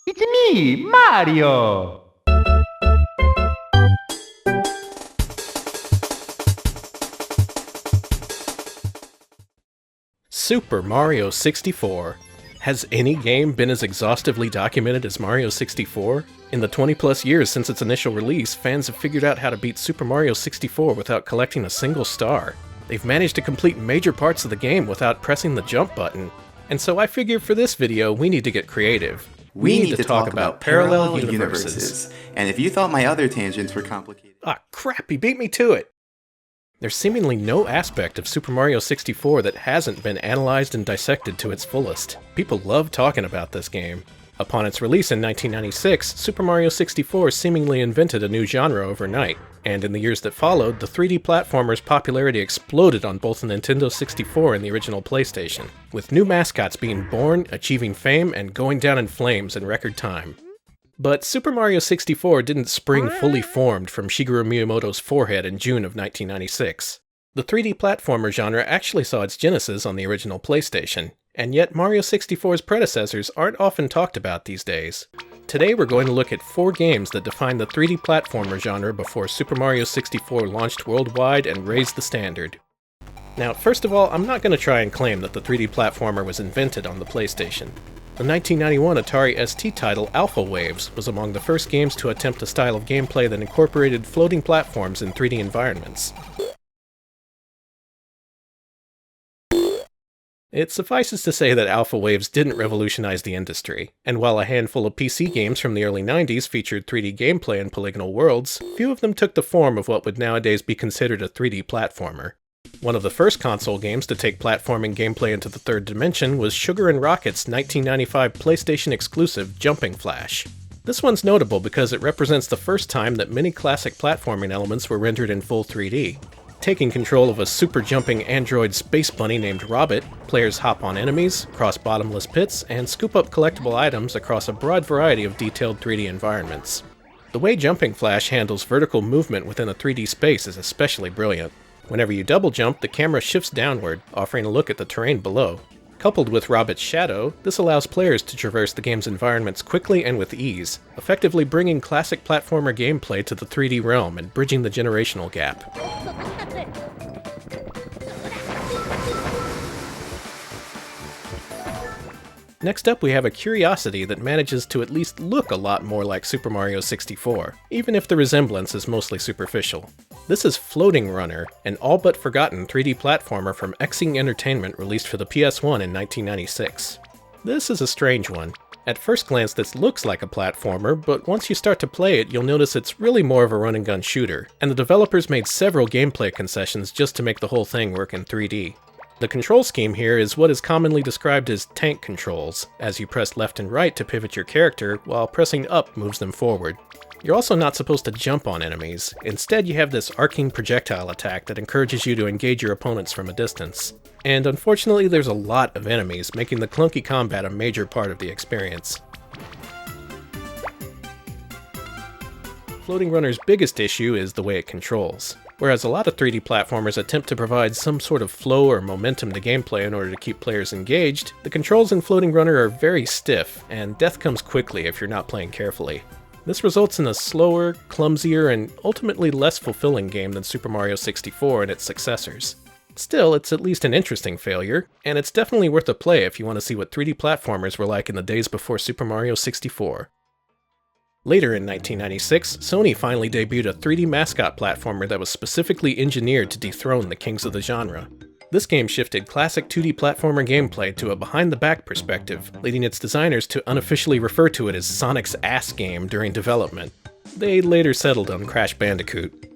It's me, Mario! Super Mario 64. Has any game been as exhaustively documented as Mario 64? In the 20 plus years since its initial release, fans have figured out how to beat Super Mario 64 without collecting a single star. They've managed to complete major parts of the game without pressing the jump button. And so I figure for this video, we need to get creative. We need to talk about parallel universes. And if you thought my other tangents were complicated... Ah, crap, he beat me to it! There's seemingly no aspect of Super Mario 64 that hasn't been analyzed and dissected to its fullest. People love talking about this game. Upon its release in 1996, Super Mario 64 seemingly invented a new genre overnight, and in the years that followed, the 3D platformer's popularity exploded on both the Nintendo 64 and the original PlayStation, with new mascots being born, achieving fame, and going down in flames in record time. But Super Mario 64 didn't spring fully formed from Shigeru Miyamoto's forehead in June of 1996. The 3D platformer genre actually saw its genesis on the original PlayStation, and yet Mario 64's predecessors aren't often talked about these days. Today we're going to look at 4 games that defined the 3D platformer genre before Super Mario 64 launched worldwide and raised the standard. Now, first of all, I'm not going to try and claim that the 3D platformer was invented on the PlayStation. The 1991 Atari ST title Alpha Waves was among the first games to attempt a style of gameplay that incorporated floating platforms in 3D environments. It suffices to say that Alpha Waves didn't revolutionize the industry, and while a handful of PC games from the early 90s featured 3D gameplay in polygonal worlds, few of them took the form of what would nowadays be considered a 3D platformer. One of the first console games to take platforming gameplay into the third dimension was Sugar & Rocket's 1995 PlayStation exclusive Jumping Flash. This one's notable because it represents the first time that many classic platforming elements were rendered in full 3D. Taking control of a super jumping android space bunny named Robert, players hop on enemies, cross bottomless pits, and scoop up collectible items across a broad variety of detailed 3D environments. The way Jumping Flash handles vertical movement within a 3D space is especially brilliant. Whenever you double jump, the camera shifts downward, offering a look at the terrain below. Coupled with Robot's shadow, this allows players to traverse the game's environments quickly and with ease, effectively bringing classic platformer gameplay to the 3D realm and bridging the generational gap. Next up, we have a curiosity that manages to at least look a lot more like Super Mario 64, even if the resemblance is mostly superficial. This is Floating Runner, an all-but-forgotten 3D platformer from Xing Entertainment released for the PS1 in 1996. This is a strange one. At first glance, this looks like a platformer, but once you start to play it, you'll notice it's really more of a run-and-gun shooter, and the developers made several gameplay concessions just to make the whole thing work in 3D. The control scheme here is what is commonly described as tank controls, as you press left and right to pivot your character, while pressing up moves them forward. You're also not supposed to jump on enemies. Instead, you have this arcing projectile attack that encourages you to engage your opponents from a distance. And unfortunately, there's a lot of enemies, making the clunky combat a major part of the experience. Floating Runner's biggest issue is the way it controls. Whereas a lot of 3D platformers attempt to provide some sort of flow or momentum to gameplay in order to keep players engaged, the controls in Floating Runner are very stiff, and death comes quickly if you're not playing carefully. This results in a slower, clumsier, and ultimately less fulfilling game than Super Mario 64 and its successors. Still, it's at least an interesting failure, and it's definitely worth a play if you want to see what 3D platformers were like in the days before Super Mario 64. Later in 1996, Sony finally debuted a 3D mascot platformer that was specifically engineered to dethrone the kings of the genre. This game shifted classic 2D platformer gameplay to a behind-the-back perspective, leading its designers to unofficially refer to it as Sonic's ass game during development. They later settled on Crash Bandicoot.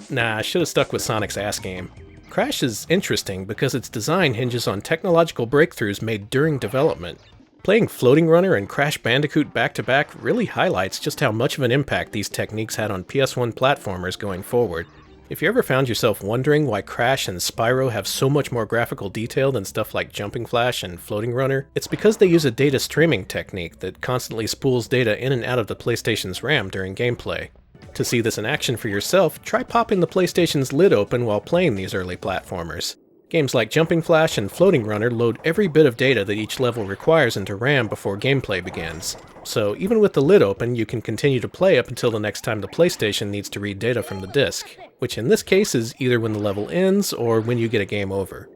Nah, I should have stuck with Sonic's ass game. Crash is interesting because its design hinges on technological breakthroughs made during development. Playing Floating Runner and Crash Bandicoot back-to-back really highlights just how much of an impact these techniques had on PS1 platformers going forward. If you ever found yourself wondering why Crash and Spyro have so much more graphical detail than stuff like Jumping Flash and Floating Runner, it's because they use a data streaming technique that constantly spools data in and out of the PlayStation's RAM during gameplay. To see this in action for yourself, try popping the PlayStation's lid open while playing these early platformers. Games like Jumping Flash and Floating Runner load every bit of data that each level requires into RAM before gameplay begins. So even with the lid open, you can continue to play up until the next time the PlayStation needs to read data from the disc, which in this case is either when the level ends or when you get a game over.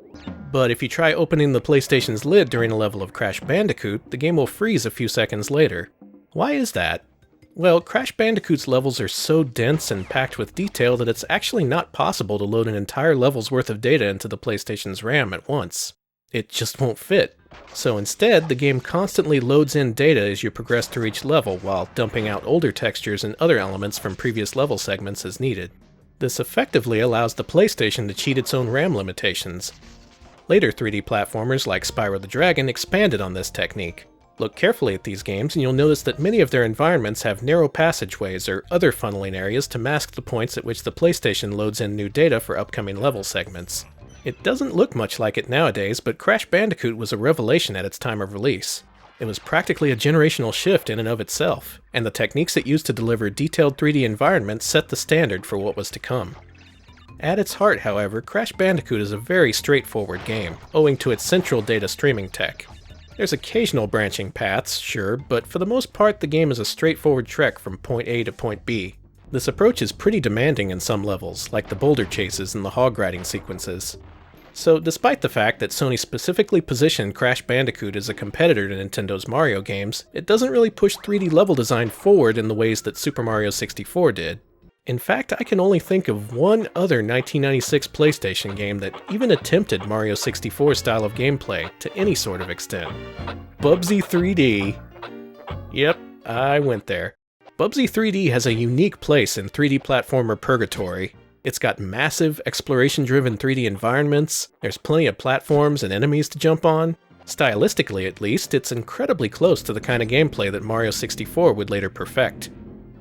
But if you try opening the PlayStation's lid during a level of Crash Bandicoot, the game will freeze a few seconds later. Why is that? Well, Crash Bandicoot's levels are so dense and packed with detail that it's actually not possible to load an entire level's worth of data into the PlayStation's RAM at once. It just won't fit. So instead, the game constantly loads in data as you progress through each level while dumping out older textures and other elements from previous level segments as needed. This effectively allows the PlayStation to cheat its own RAM limitations. Later 3D platformers like Spyro the Dragon expanded on this technique. Look carefully at these games and you'll notice that many of their environments have narrow passageways or other funneling areas to mask the points at which the PlayStation loads in new data for upcoming level segments. It doesn't look much like it nowadays, but Crash Bandicoot was a revelation at its time of release. It was practically a generational shift in and of itself, and the techniques it used to deliver detailed 3D environments set the standard for what was to come. At its heart, however, Crash Bandicoot is a very straightforward game, owing to its central data streaming tech. There's occasional branching paths, sure, but for the most part the game is a straightforward trek from point A to point B. This approach is pretty demanding in some levels, like the boulder chases and the hog riding sequences. So despite the fact that Sony specifically positioned Crash Bandicoot as a competitor to Nintendo's Mario games, it doesn't really push 3D level design forward in the ways that Super Mario 64 did. In fact, I can only think of one other 1996 PlayStation game that even attempted Mario 64 style of gameplay to any sort of extent. Bubsy 3D. Yep, I went there. Bubsy 3D has a unique place in 3D platformer purgatory. It's got massive, exploration-driven 3D environments, there's plenty of platforms and enemies to jump on. Stylistically at least, it's incredibly close to the kind of gameplay that Mario 64 would later perfect.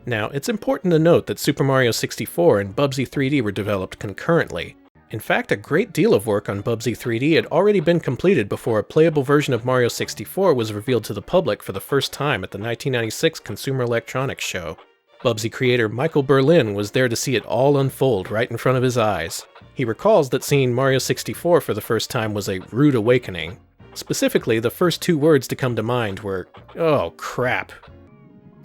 Now, it's important to note that Super Mario 64 and Bubsy 3D were developed concurrently. In fact, a great deal of work on Bubsy 3D had already been completed before a playable version of Mario 64 was revealed to the public for the first time at the 1996 Consumer Electronics Show. Bubsy creator Michael Berlin was there to see it all unfold right in front of his eyes. He recalls that seeing Mario 64 for the first time was a rude awakening. Specifically, the first two words to come to mind were, "Oh crap."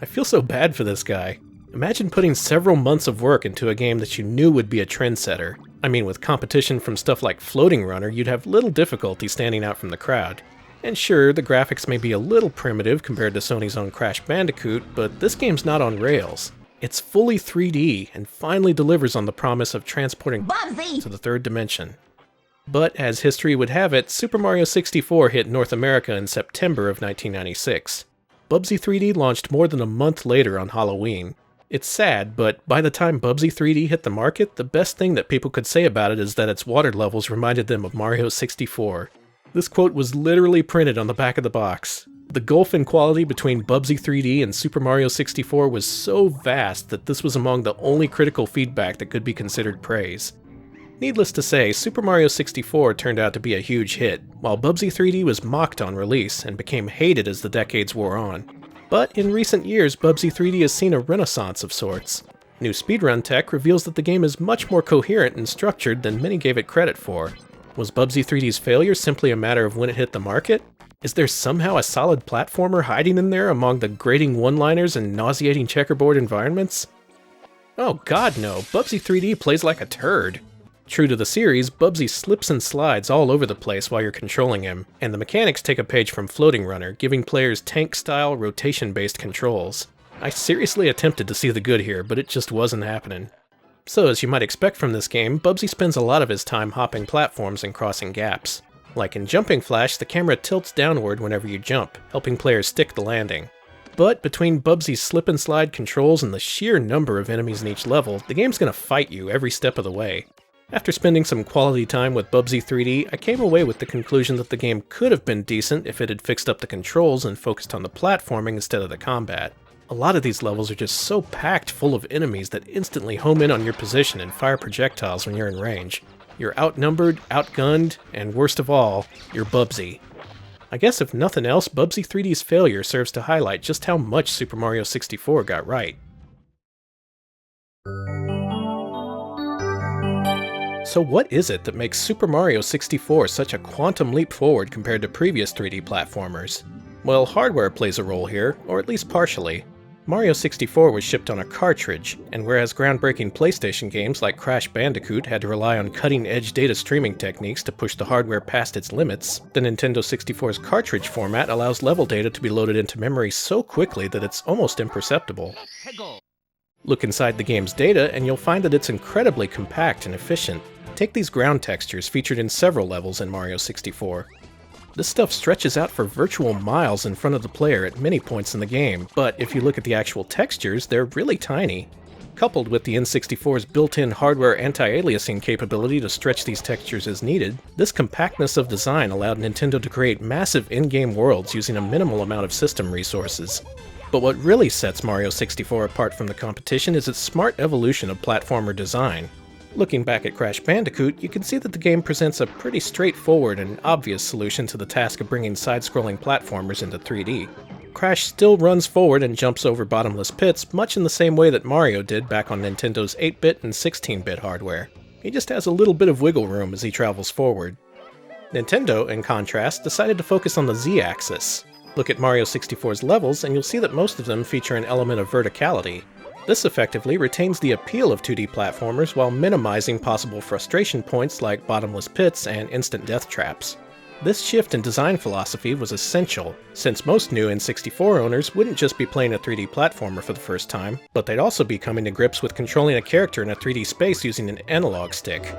I feel so bad for this guy. Imagine putting several months of work into a game that you knew would be a trendsetter. I mean, with competition from stuff like Floating Runner, you'd have little difficulty standing out from the crowd. And sure, the graphics may be a little primitive compared to Sony's own Crash Bandicoot, but this game's not on rails. It's fully 3D, and finally delivers on the promise of transporting Bubsy to the third dimension. But as history would have it, Super Mario 64 hit North America in September of 1996. Bubsy 3D launched more than a month later on Halloween. It's sad, but by the time Bubsy 3D hit the market, the best thing that people could say about it is that its water levels reminded them of Mario 64. This quote was literally printed on the back of the box. The gulf in quality between Bubsy 3D and Super Mario 64 was so vast that this was among the only critical feedback that could be considered praise. Needless to say, Super Mario 64 turned out to be a huge hit, while Bubsy 3D was mocked on release and became hated as the decades wore on. But in recent years, Bubsy 3D has seen a renaissance of sorts. New speedrun tech reveals that the game is much more coherent and structured than many gave it credit for. Was Bubsy 3D's failure simply a matter of when it hit the market? Is there somehow a solid platformer hiding in there among the grating one-liners and nauseating checkerboard environments? Oh god no, Bubsy 3D plays like a turd. True to the series, Bubsy slips and slides all over the place while you're controlling him, and the mechanics take a page from Floating Runner, giving players tank-style, rotation-based controls. I seriously attempted to see the good here, but it just wasn't happening. So, as you might expect from this game, Bubsy spends a lot of his time hopping platforms and crossing gaps. Like in Jumping Flash, the camera tilts downward whenever you jump, helping players stick the landing. But between Bubsy's slip and slide controls and the sheer number of enemies in each level, the game's gonna fight you every step of the way. After spending some quality time with Bubsy 3D, I came away with the conclusion that the game could have been decent if it had fixed up the controls and focused on the platforming instead of the combat. A lot of these levels are just so packed full of enemies that instantly home in on your position and fire projectiles when you're in range. You're outnumbered, outgunned, and worst of all, you're Bubsy. I guess if nothing else, Bubsy 3D's failure serves to highlight just how much Super Mario 64 got right. So what is it that makes Super Mario 64 such a quantum leap forward compared to previous 3D platformers? Well, hardware plays a role here, or at least partially. Mario 64 was shipped on a cartridge, and whereas groundbreaking PlayStation games like Crash Bandicoot had to rely on cutting-edge data streaming techniques to push the hardware past its limits, the Nintendo 64's cartridge format allows level data to be loaded into memory so quickly that it's almost imperceptible. Look inside the game's data and you'll find that it's incredibly compact and efficient. Take these ground textures featured in several levels in Mario 64. This stuff stretches out for virtual miles in front of the player at many points in the game, but if you look at the actual textures, they're really tiny. Coupled with the N64's built-in hardware anti-aliasing capability to stretch these textures as needed, this compactness of design allowed Nintendo to create massive in-game worlds using a minimal amount of system resources. But what really sets Mario 64 apart from the competition is its smart evolution of platformer design. Looking back at Crash Bandicoot, you can see that the game presents a pretty straightforward and obvious solution to the task of bringing side-scrolling platformers into 3D. Crash still runs forward and jumps over bottomless pits, much in the same way that Mario did back on Nintendo's 8-bit and 16-bit hardware. He just has a little bit of wiggle room as he travels forward. Nintendo, in contrast, decided to focus on the Z-axis. Look at Mario 64's levels and you'll see that most of them feature an element of verticality. This effectively retains the appeal of 2D platformers while minimizing possible frustration points like bottomless pits and instant death traps. This shift in design philosophy was essential, since most new N64 owners wouldn't just be playing a 3D platformer for the first time, but they'd also be coming to grips with controlling a character in a 3D space using an analog stick.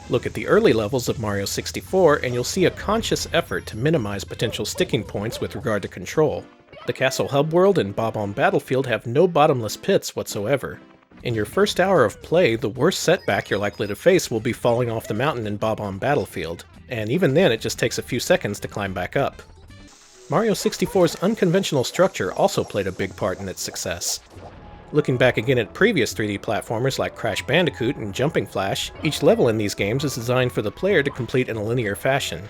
Look at the early levels of Mario 64 and you'll see a conscious effort to minimize potential sticking points with regard to control. The Castle Hub World and Bob-omb Battlefield have no bottomless pits whatsoever. In your first hour of play, the worst setback you're likely to face will be falling off the mountain in Bob-omb Battlefield, and even then it just takes a few seconds to climb back up. Mario 64's unconventional structure also played a big part in its success. Looking back again at previous 3D platformers like Crash Bandicoot and Jumping Flash, each level in these games is designed for the player to complete in a linear fashion.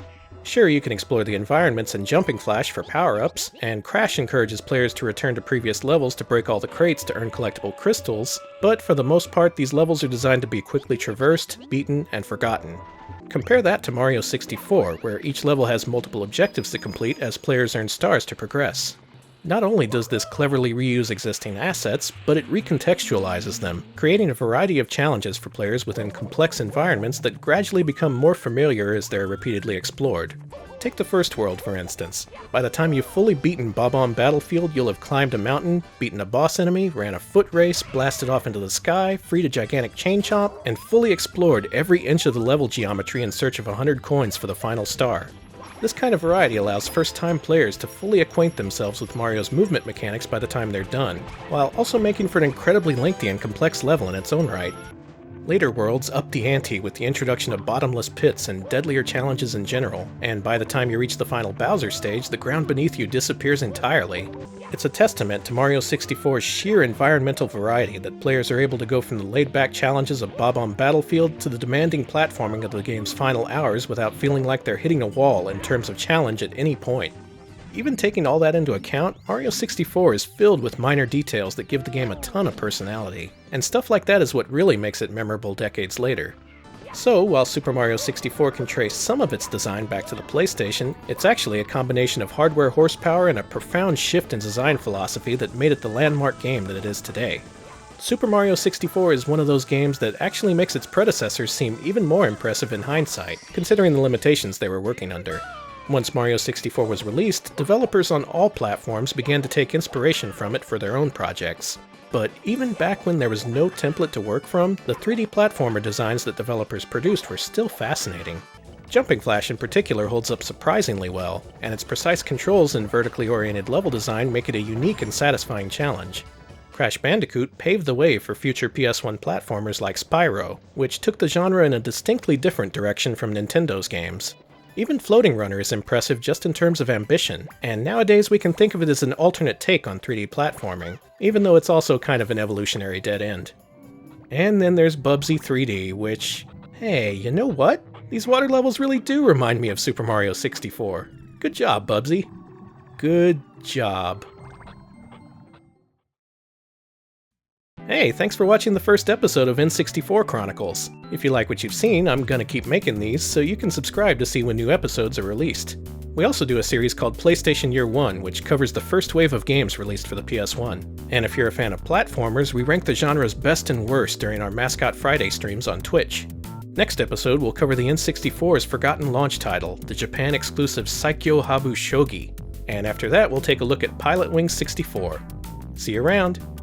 Sure, you can explore the environments in Jumping Flash for power-ups, and Crash encourages players to return to previous levels to break all the crates to earn collectible crystals, but for the most part these levels are designed to be quickly traversed, beaten, and forgotten. Compare that to Mario 64, where each level has multiple objectives to complete as players earn stars to progress. Not only does this cleverly reuse existing assets, but it recontextualizes them, creating a variety of challenges for players within complex environments that gradually become more familiar as they're repeatedly explored. Take the first world, for instance. By the time you've fully beaten Bob-omb Battlefield, you'll have climbed a mountain, beaten a boss enemy, ran a foot race, blasted off into the sky, freed a gigantic chain chomp, and fully explored every inch of the level geometry in search of 100 coins for the final star. This kind of variety allows first-time players to fully acquaint themselves with Mario's movement mechanics by the time they're done, while also making for an incredibly lengthy and complex level in its own right. Later worlds up the ante with the introduction of bottomless pits and deadlier challenges in general, and by the time you reach the final Bowser stage, the ground beneath you disappears entirely. It's a testament to Mario 64's sheer environmental variety that players are able to go from the laid-back challenges of Bob-omb Battlefield to the demanding platforming of the game's final hours without feeling like they're hitting a wall in terms of challenge at any point. Even taking all that into account, Mario 64 is filled with minor details that give the game a ton of personality, and stuff like that is what really makes it memorable decades later. So, while Super Mario 64 can trace some of its design back to the PlayStation, it's actually a combination of hardware horsepower and a profound shift in design philosophy that made it the landmark game that it is today. Super Mario 64 is one of those games that actually makes its predecessors seem even more impressive in hindsight, considering the limitations they were working under. Once Mario 64 was released, developers on all platforms began to take inspiration from it for their own projects. But even back when there was no template to work from, the 3D platformer designs that developers produced were still fascinating. Jumping Flash in particular holds up surprisingly well, and its precise controls and vertically oriented level design make it a unique and satisfying challenge. Crash Bandicoot paved the way for future PS1 platformers like Spyro, which took the genre in a distinctly different direction from Nintendo's games. Even Floating Runner is impressive just in terms of ambition, and nowadays we can think of it as an alternate take on 3D platforming, even though it's also kind of an evolutionary dead end. And then there's Bubsy 3D, which, hey, you know what? These water levels really do remind me of Super Mario 64. Good job, Bubsy. Good job. Hey, thanks for watching the first episode of N64 Chronicles. If you like what you've seen, I'm gonna keep making these, so you can subscribe to see when new episodes are released. We also do a series called PlayStation Year 1, which covers the first wave of games released for the PS1. And if you're a fan of platformers, we rank the genre's best and worst during our Mascot Friday streams on Twitch. Next episode, we'll cover the N64's forgotten launch title, the Japan-exclusive Saikyo Habu Shogi. And after that, we'll take a look at Pilot Wing 64. See you around!